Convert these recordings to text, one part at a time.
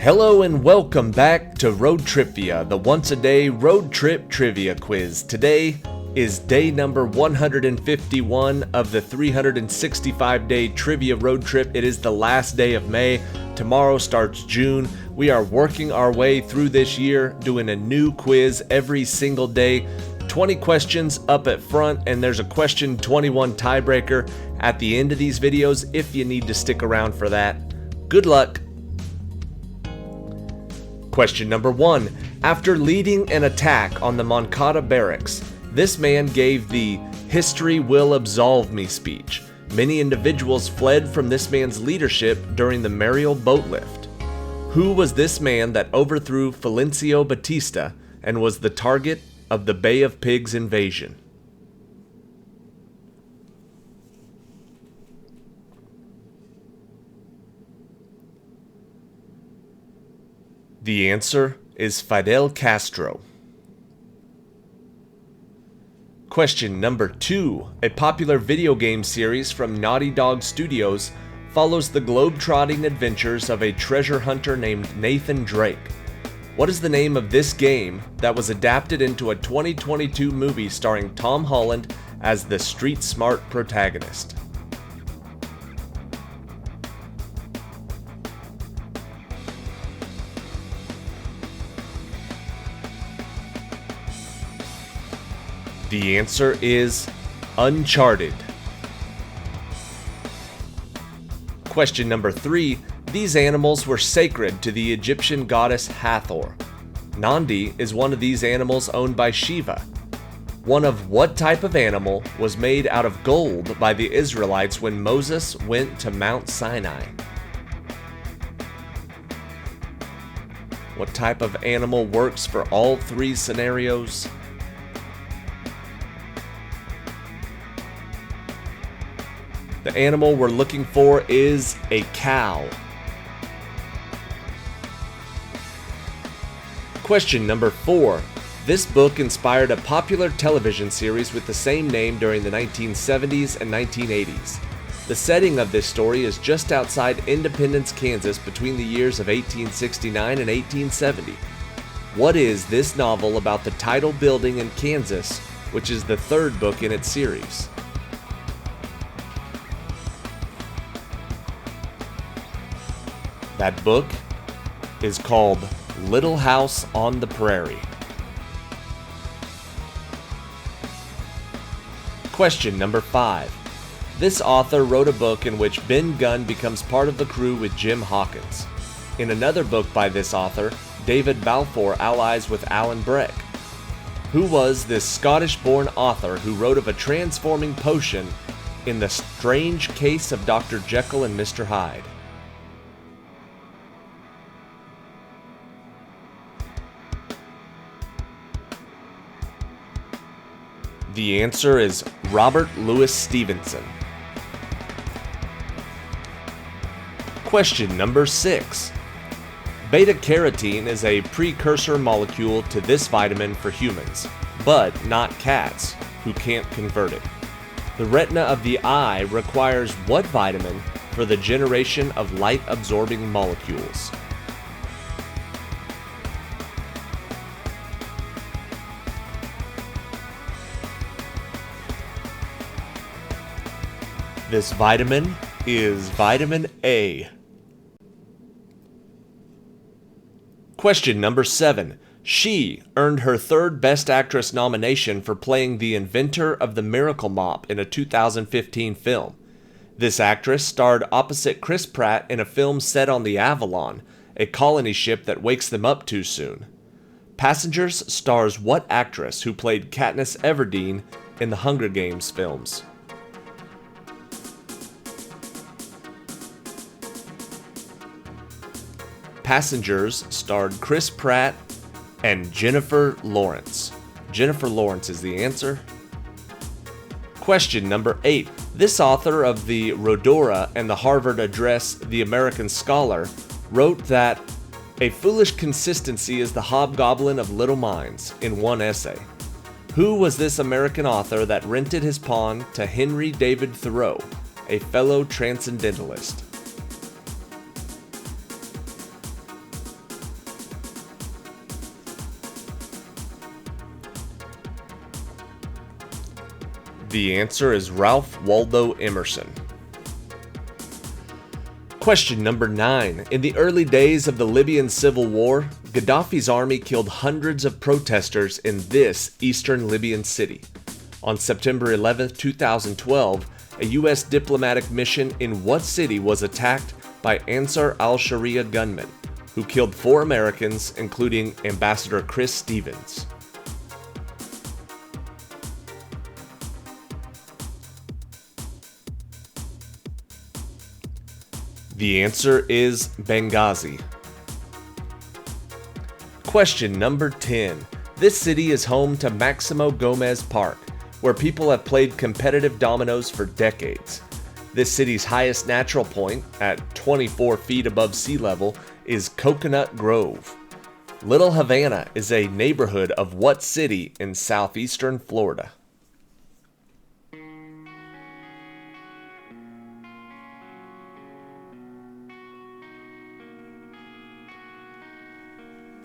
Hello and welcome back to ROADTRIpVIA, the once-a-day road trip trivia quiz. Today is day number 151 of the 365-day trivia road trip. It is the last day of May. Tomorrow starts June. We are working our way through this year, doing a new quiz every single day. 20 questions up at front, and there's a question 21 tiebreaker at the end of these videos if you need to stick around for that. Good luck. Question number 1. After leading an attack on the Moncada barracks, this man gave the "History will absolve me" speech. Many individuals fled from this man's leadership during the Mariel boat lift. Who was this man that overthrew Fulgencio Batista and was the target of the Bay of Pigs invasion? The answer is Fidel Castro. Question number 2. A popular video game series from Naughty Dog Studios follows the globe-trotting adventures of a treasure hunter named Nathan Drake. What is the name of this game that was adapted into a 2022 movie starring Tom Holland as the street-smart protagonist? The answer is Uncharted. Question number 3. These animals were sacred to the Egyptian goddess Hathor. Nandi is one of these animals owned by Shiva. One of what type of animal was made out of gold by the Israelites when Moses went to Mount Sinai? What type of animal works for all three scenarios? The animal we're looking for is a cow. Question number 4. This book inspired a popular television series with the same name during the 1970s and 1980s. The setting of this story is just outside Independence, Kansas, between the years of 1869 and 1870. What is this novel about the title building in Kansas, which is the third book in its series? That book is called Little House on the Prairie. Question number 5. This author wrote a book in which Ben Gunn becomes part of the crew with Jim Hawkins. In another book by this author, David Balfour allies with Alan Breck. Who was this Scottish-born author who wrote of a transforming potion in The Strange Case of Dr. Jekyll and Mr. Hyde? The answer is Robert Louis Stevenson. Question number 6. Beta-carotene is a precursor molecule to this vitamin for humans, but not cats, who can't convert it. The retina of the eye requires what vitamin for the generation of light-absorbing molecules? This vitamin is vitamin A. Question number 7. She earned her third Best Actress nomination for playing the inventor of the Miracle Mop in a 2015 film. This actress starred opposite Chris Pratt in a film set on the Avalon, a colony ship that wakes them up too soon. Passengers stars what actress who played Katniss Everdeen in the Hunger Games films? Passengers starred Chris Pratt and Jennifer Lawrence. Jennifer Lawrence is the answer. Question number 8. This author of the Rhodora and the Harvard Address, The American Scholar, wrote that a foolish consistency is the hobgoblin of little minds in one essay. Who was this American author that rented his pawn to Henry David Thoreau, a fellow transcendentalist? The answer is Ralph Waldo Emerson. Question number 9. In the early days of the Libyan civil war, Gaddafi's army killed hundreds of protesters in this eastern Libyan city. On September 11, 2012, a U.S. diplomatic mission in what city was attacked by Ansar al-Sharia gunmen, who killed 4 Americans, including Ambassador Chris Stevens? The answer is Benghazi. Question number 10. This city is home to Maximo Gomez Park, where people have played competitive dominoes for decades. This city's highest natural point, at 24 feet above sea level, is Coconut Grove. Little Havana is a neighborhood of what city in southeastern Florida?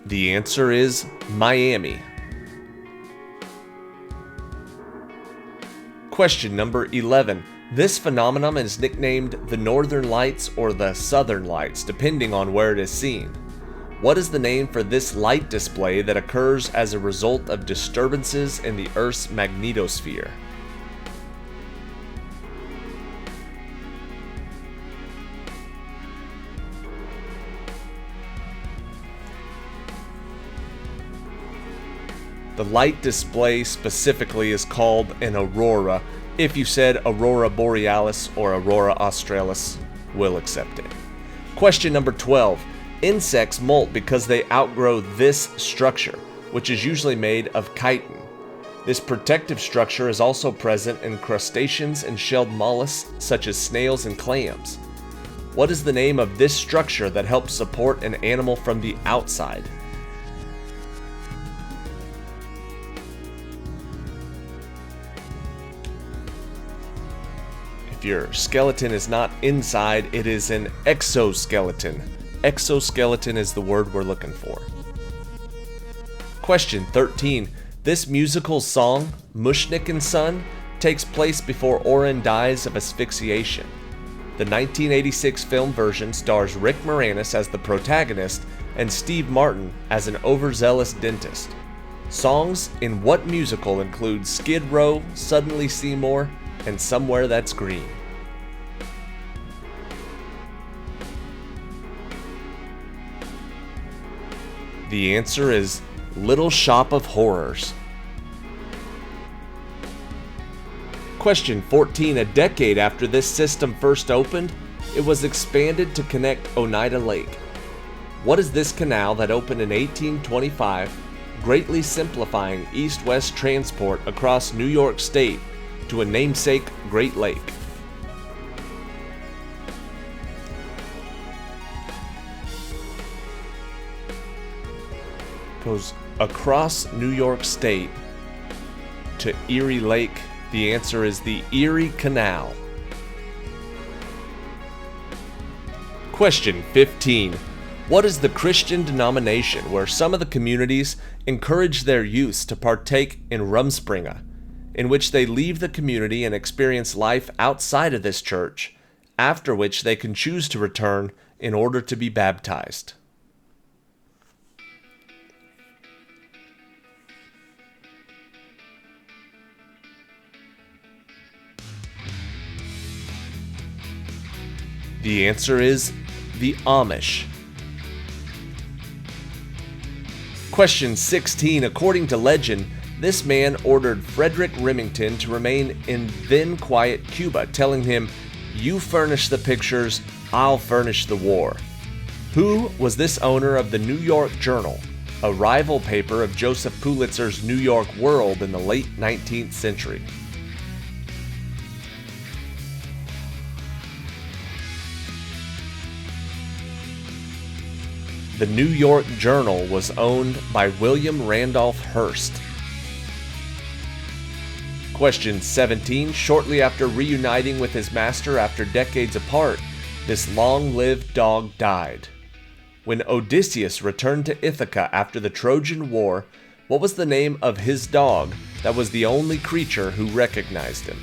The answer is Miami. Question number 11. This phenomenon is nicknamed the Northern Lights or the Southern Lights, depending on where it is seen. What is the name for this light display that occurs as a result of disturbances in the Earth's magnetosphere? The light display specifically is called an aurora. If you said aurora borealis or aurora australis, we'll accept it. Question number 12. Insects molt because they outgrow this structure, which is usually made of chitin. This protective structure is also present in crustaceans and shelled mollusks such as snails and clams. What is the name of this structure that helps support an animal from the outside? If your skeleton is not inside, it is an exoskeleton. Exoskeleton is the word we're looking for. Question 13. This musical song, Mushnik and Son, takes place before Oren dies of asphyxiation. The 1986 film version stars Rick Moranis as the protagonist and Steve Martin as an overzealous dentist. Songs in what musical include Skid Row, Suddenly Seymour, and Somewhere That's Green? The answer is Little Shop of Horrors. Question 14. A decade after this system first opened, it was expanded to connect Oneida Lake. What is this canal that opened in 1825, greatly simplifying east-west transport across New York State to a namesake Great Lake? Goes across New York State to Erie Lake. The answer is the Erie Canal. Question 15. What is the Christian denomination where some of the communities encourage their youth to partake in Rumspringa, in which they leave the community and experience life outside of this church, after which they can choose to return in order to be baptized? The answer is the Amish. Question 16. According to legend, this man ordered Frederick Remington to remain in then quiet Cuba, telling him, "You furnish the pictures, I'll furnish the war." Who was this owner of the New York Journal, a rival paper of Joseph Pulitzer's New York World in the late 19th century? The New York Journal was owned by William Randolph Hearst. Question 17. Shortly after reuniting with his master after decades apart, this long-lived dog died. When Odysseus returned to Ithaca after the Trojan War, what was the name of his dog that was the only creature who recognized him.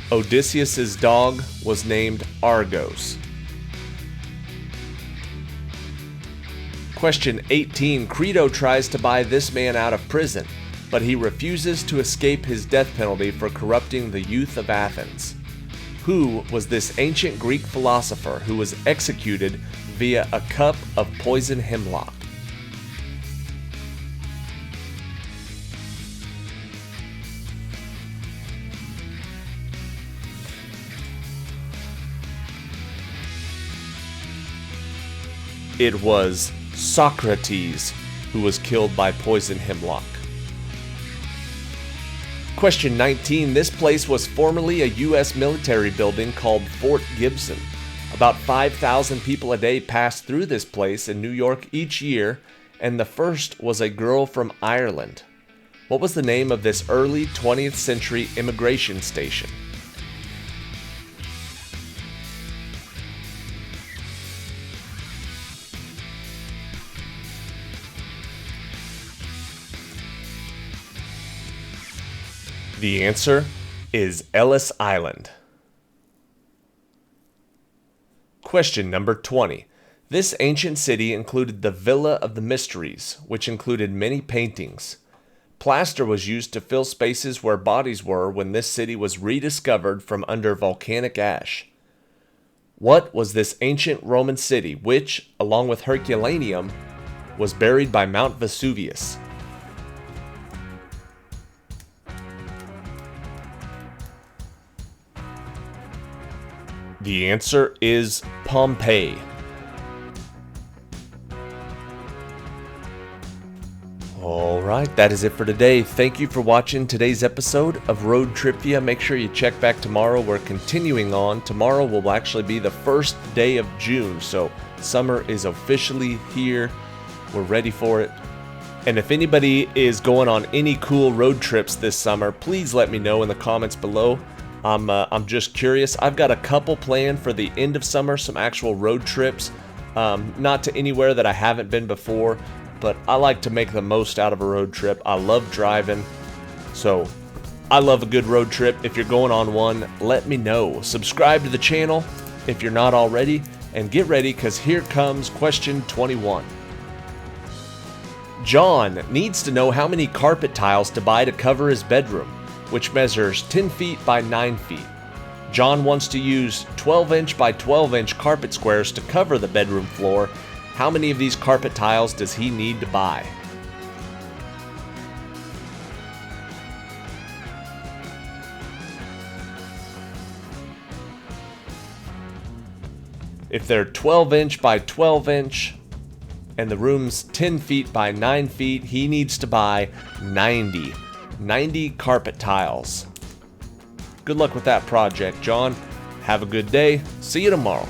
Odysseus's dog was named Argos. Question 18. Crito tries to buy this man out of prison, but he refuses to escape his death penalty for corrupting the youth of Athens. Who was this ancient Greek philosopher who was executed via a cup of poison hemlock? It was Socrates who was killed by poison hemlock. Question 19. This place was formerly a U.S. military building called Fort Gibson. About 5,000 people a day passed through this place in New York each year, and the first was a girl from Ireland. What was the name of this early 20th century immigration station? The answer is Ellis Island. Question number 20. This ancient city included the Villa of the Mysteries, which included many paintings. Plaster was used to fill spaces where bodies were when this city was rediscovered from under volcanic ash. What was this ancient Roman city which, along with Herculaneum, was buried by Mount Vesuvius? The answer is Pompeii. Alright, that is it for today. Thank you for watching today's episode of ROADTRIpVIA. Make sure you check back tomorrow. We're continuing on. Tomorrow will actually be the first day of June, so summer is officially here. We're ready for it. And if anybody is going on any cool road trips this summer, please let me know in the comments below. I'm just curious. I've got a couple planned for the end of summer, some actual road trips. Not to anywhere that I haven't been before, but I like to make the most out of a road trip. I love driving, so I love a good road trip. If you're going on one, let me know. Subscribe to the channel if you're not already, and get ready because here comes question 21. John needs to know how many carpet tiles to buy to cover his bedroom, which measures 10 feet by 9 feet. John wants to use 12-inch by 12-inch carpet squares to cover the bedroom floor. How many of these carpet tiles does he need to buy? If they're 12-inch by 12-inch and the room's 10 feet by 9 feet, he needs to buy 90 carpet tiles. Good luck with that project, John. Have a good day. See you tomorrow.